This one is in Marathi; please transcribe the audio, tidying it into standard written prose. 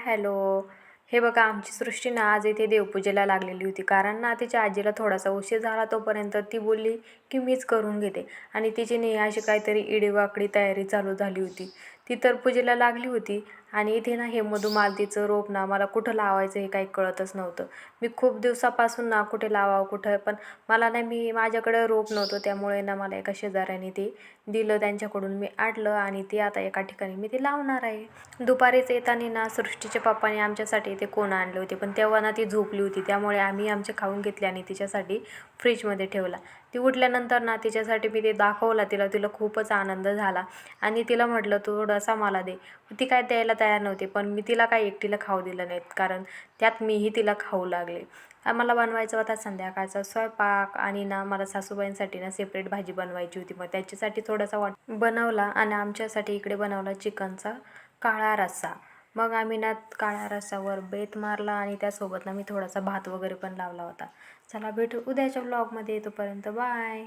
हॅलो. हे बघा आमची सृष्टी ना आज इथे देवपूजेला लागलेली होती, कारण ना तिच्या आजीला थोडासा उशीर झाला. तोपर्यंत ती बोलली की मीच करून घेते आणि तिची अशी काहीतरी इडीवाकडी तयारी चालू झाली होती. ती तर पूजेला लागली होती आणि इथे ना हे मधुमालतीचं रोप ना मला कुठं लावायचं हे काही कळतच नव्हतं. मी खूप दिवसापासून ना कुठे लावावं कुठं, पण मला ना माझ्याकडे रोप नव्हतं. त्यामुळे ना मला एका शेजाऱ्याने ते दिलं, त्यांच्याकडून मी आणलं आणि ते आता एका ठिकाणी मी ते लावणार आहे. दुपारीच येताना ना सृष्टीच्या पप्पाने आमच्यासाठी ते कोण आणले होते, पण तेव्हा ना ती झोपली होती. त्यामुळे आम्ही आमचे खाऊन घेतले आणि तिच्यासाठी फ्रीजमध्ये ठेवला. ती उठल्यानंतर ना तिच्यासाठी मी ते दाखवला तिला. तिला खूपच आनंद झाला आणि तिला म्हटलं थोडासा मला दे. ती काय द्यायला तयार नव्हती, पण मी तिला काय एकटीला खाऊ दिलं नाहीत, कारण त्यात मीही तिला खाऊ लागले. मला बनवायचा होता संध्याकाळचा स्वयंपाक आणि ना मला सासूबाईंसाठी ना सेपरेट भाजी बनवायची होती. मग त्याच्यासाठी थोडासा बनवला आणि आमच्यासाठी इकडे बनवला चिकनचा काळा रस्सा. मग आम्ही ना काळ्या रस्सावर बेत मारला आणि त्यासोबत ना मी थोडासा भात वगैरे पण लावला होता. चला भेटू उद्याच्या व्लॉगमध्ये. तोपर्यंत बाय.